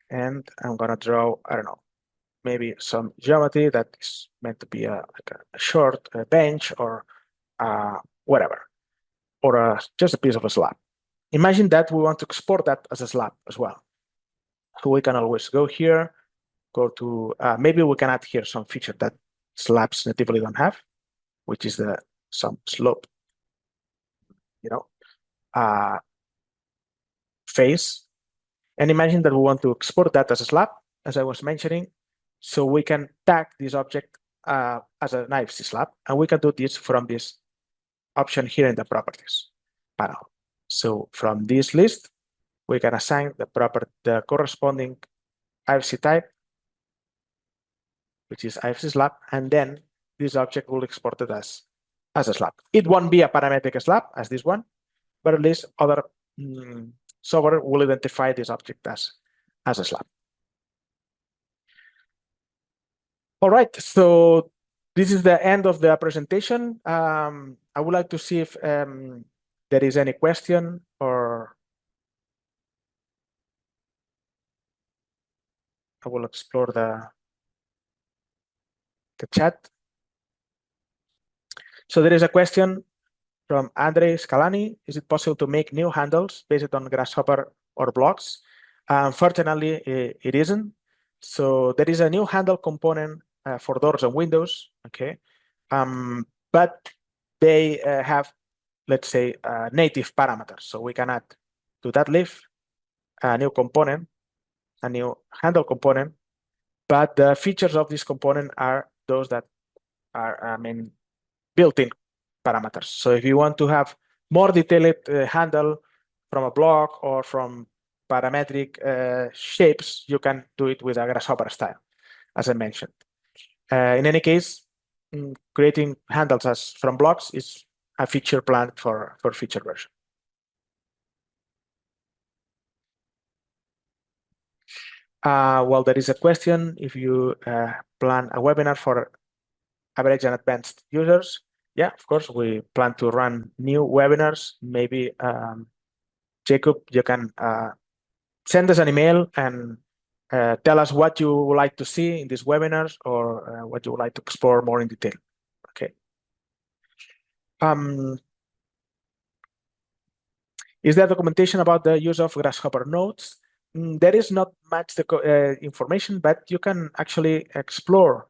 And I'm gonna draw, I don't know, maybe some geometry that is meant to be like a short bench or whatever, or just a piece of a slab. Imagine that we want to export that as a slab as well. So we can always go here, go to, maybe we can add here some feature that slabs natively don't have, which is some slope, face. And imagine that we want to export that as a slab, as I was mentioning, so we can tag this object as an IFC slab, and we can do this from this option here in the properties panel. So from this list, we can assign the corresponding IFC type, which is IFC slab, and then this object will export it as a slab. It won't be a parametric slab as this one, but at least other software will identify this object as a slab. All right, so this is the end of the presentation. I would like to see if there is any question, or I will explore the chat. So there is a question from Andre Scalani. Is it possible to make new handles based on Grasshopper or blocks? Unfortunately, it isn't. So there is a new handle component for doors and windows, okay? But they have, let's say, native parameters. So we can add to that lift a new component, a new handle component, but the features of this component are those that are, built-in parameters. So if you want to have more detailed handle from a block or from parametric shapes, you can do it with a Grasshopper style, as I mentioned. In any case, creating handles from blocks is a feature planned for future version. Well, there is a question if you plan a webinar for average and advanced users. Yeah, of course, we plan to run new webinars. Maybe, Jacob, you can send us an email and tell us what you would like to see in these webinars, or what you would like to explore more in detail. Okay. Is there documentation about the use of Grasshopper nodes? There is not much information, but you can actually explore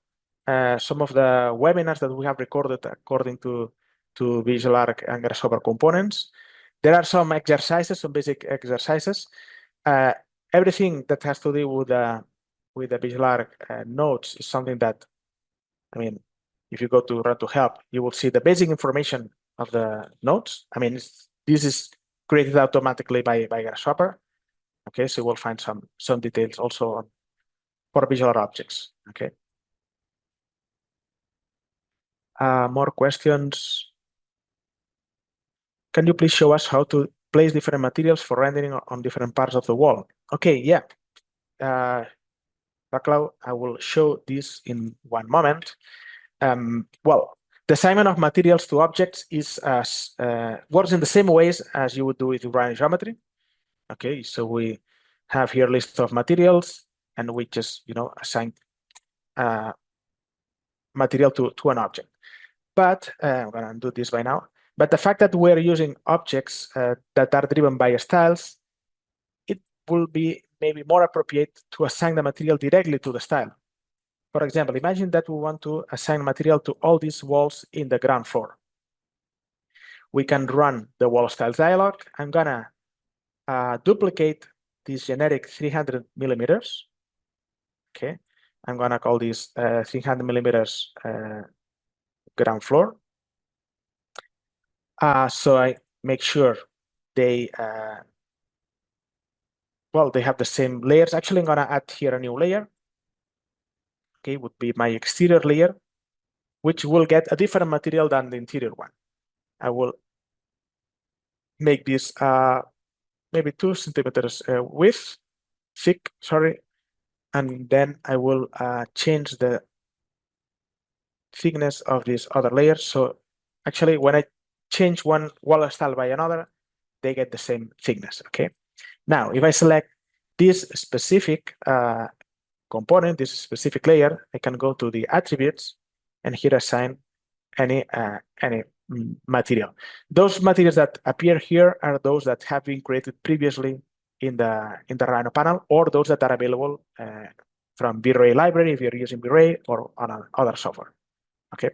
some of the webinars that we have recorded according to VisualARQ and Grasshopper components. There are some exercises, some basic exercises. Everything that has to do with the VisualARQ nodes is something that, if you go to Run to Help, you will see the basic information of the nodes. This is created automatically by Grasshopper. Okay, so we'll find some details also for visual objects. Okay. More questions. Can you please show us how to place different materials for rendering on different parts of the wall? Okay, yeah. Vaclav, I will show this in one moment. Well, the assignment of materials to objects is works in the same ways as you would do with Rhino geometry. Okay, so we have here a list of materials, and we just assign material to an object. But I'm going to do this by now. But the fact that we're using objects that are driven by styles, it will be maybe more appropriate to assign the material directly to the style. For example, imagine that we want to assign material to all these walls in the ground floor. We can run the wall styles dialog. I'm gonna duplicate this generic 300 millimeters. Okay, I'm gonna call this 300 millimeters ground floor. So I make sure they they have the same layers. Actually, I'm gonna add here a new layer. Okay, would be my exterior layer, which will get a different material than the interior one. I will make this maybe 2 centimeters width, thick, sorry, and then I will change the thickness of this other layer. So actually, when I change one wall style by another, they get the same thickness. Okay. Now, if I select this specific component, this specific layer, I can go to the attributes and here assign any material. Those materials that appear here are those that have been created previously in the Rhino panel, or those that are available from V-Ray library if you're using V-Ray or on other software. Okay.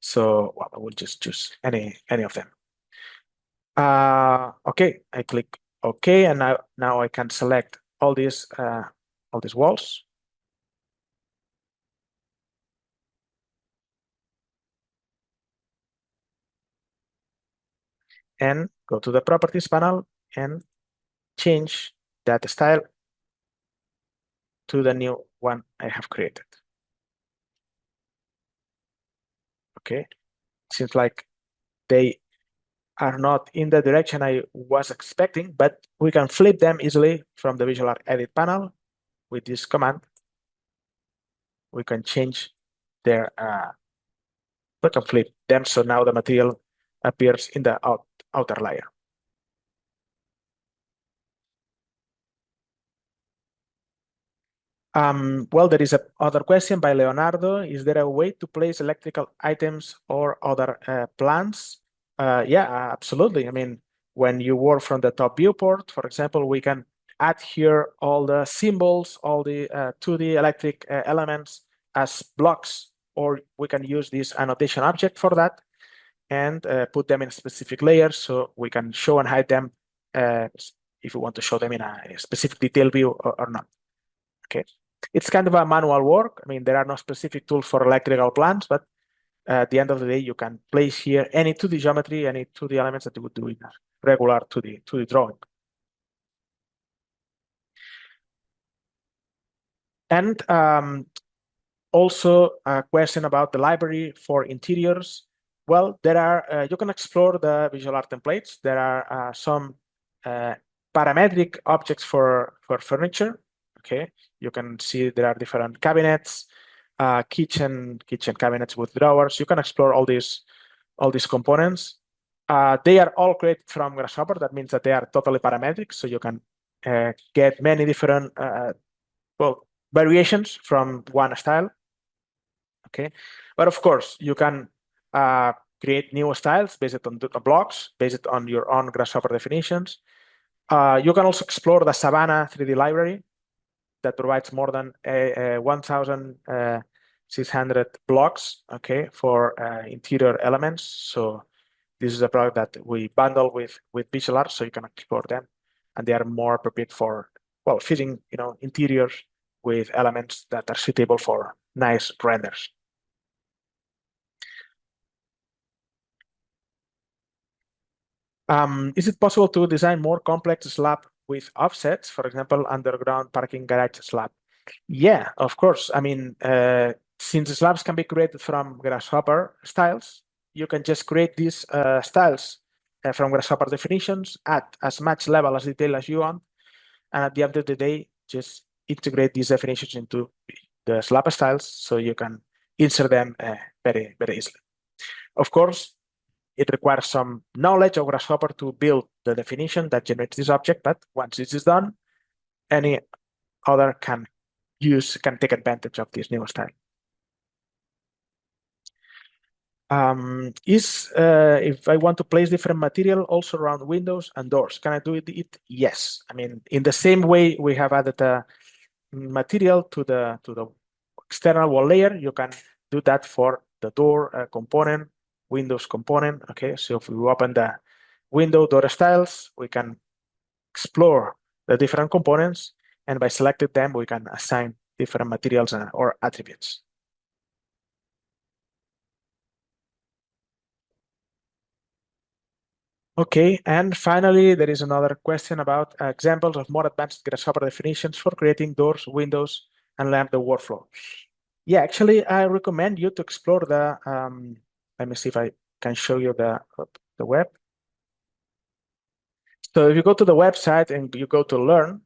So I will just choose any of them. Okay, I click OK, and now I can select all these walls. And go to the properties panel and change that style to the new one I have created. Okay, seems like they are not in the direction I was expecting, but we can flip them easily from the VisualARQ edit panel with this command. We can change their, we can flip them so now the material appears in the outer layer. Well, there is another question by Leonardo. Is there a way to place electrical items or other plans? Yeah, absolutely. I mean, when you work from the top viewport, for example, we can add here all the symbols, all the 2D electric elements as blocks, or we can use this annotation object for that and put them in specific layers so we can show and hide them if we want to show them in a specific detail view or not. Okay. It's kind of a manual work. I mean, there are no specific tools for electrical plans, but at the end of the day, you can place here any 2D geometry, any 2D elements that you would do in a regular 2D drawing. And also a question about the library for interiors. Well, there are, you can explore the VisualARQ templates. There are some parametric objects for furniture. Okay, you can see there are different cabinets, kitchen cabinets with drawers. You can explore all these components. They are all created from Grasshopper. That means that they are totally parametric, so you can get many different variations from one style. Okay, but of course you can create new styles based on the blocks, based on your own Grasshopper definitions. You can also explore the Savannah 3D library that provides more than 1,600 blocks, okay, for interior elements. So this is a product that we bundle with VisualARQ, so you can explore them, and they are more appropriate for fitting interiors with elements that are suitable for nice renders. Is it possible to design more complex slab with offsets, for example, underground parking garage slab? Yeah, of course. I mean, since the slabs can be created from Grasshopper styles, you can just create these styles from Grasshopper definitions at as much level as detail as you want. And at the end of the day, just integrate these definitions into the slab styles so you can insert them very, very easily. Of course, it requires some knowledge of Grasshopper to build the definition that generates this object, but once this is done, any other can take advantage of this new style. If I want to place different material also around windows and doors, can I do it? Yes. I mean, in the same way we have added a material to the external wall layer, you can do that for the door component, windows component. Okay, so if we open the window door styles, we can explore the different components, and by selecting them, we can assign different materials or attributes. Okay, and finally, there is another question about examples of more advanced Grasshopper definitions for creating doors, windows, and lamp the workflow. Yeah, actually, I recommend you to explore the, let me see if I can show you the web. So if you go to the website and you go to Learn,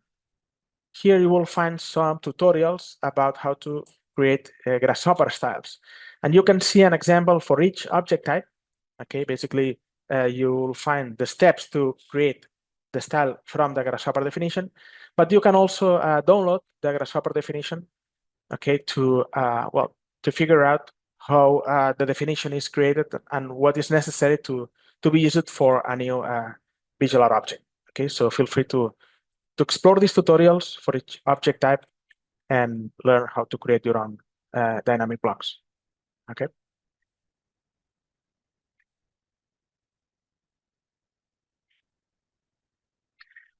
here you will find some tutorials about how to create Grasshopper styles. And you can see an example for each object type. Okay, basically, you'll find the steps to create the style from the Grasshopper definition, but you can also download the Grasshopper definition, okay, to figure out how the definition is created and what is necessary to be used for a new visual object. Okay, so feel free to explore these tutorials for each object type and learn how to create your own dynamic blocks. Okay.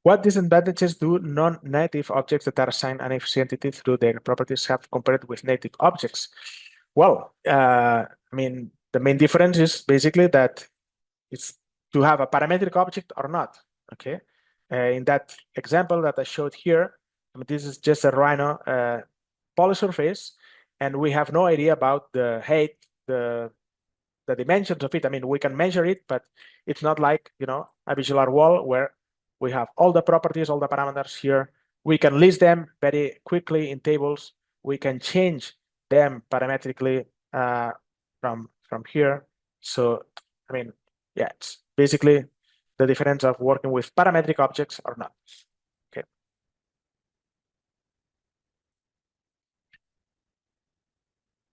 What disadvantages do non-native objects that are assigned an entity through their properties have compared with native objects? Well, I mean, the main difference is basically that it's to have a parametric object or not. Okay. In that example that I showed here, I mean, this is just a Rhino polysurface, and we have no idea about the height, the dimensions of it. I mean, we can measure it, but it's not like, you know, a VisualARQ wall where we have all the properties, all the parameters here. We can list them very quickly in tables. We can change them parametrically from here. So, I mean, yeah, it's basically the difference of working with parametric objects or not. Okay.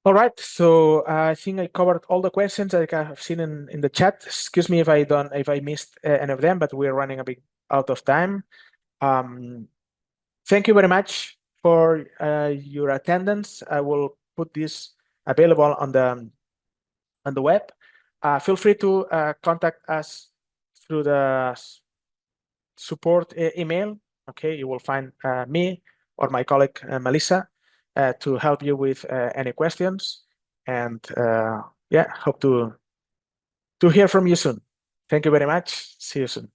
All right, so I think I covered all the questions that I have seen in the chat. Excuse me if I missed any of them, but we're running a bit out of time. Thank you very much for your attendance. I will put this available on the web. Feel free to contact us through the support email. Okay, you will find me or my colleague Melissa to help you with any questions. And yeah, hope to hear from you soon. Thank you very much. See you soon.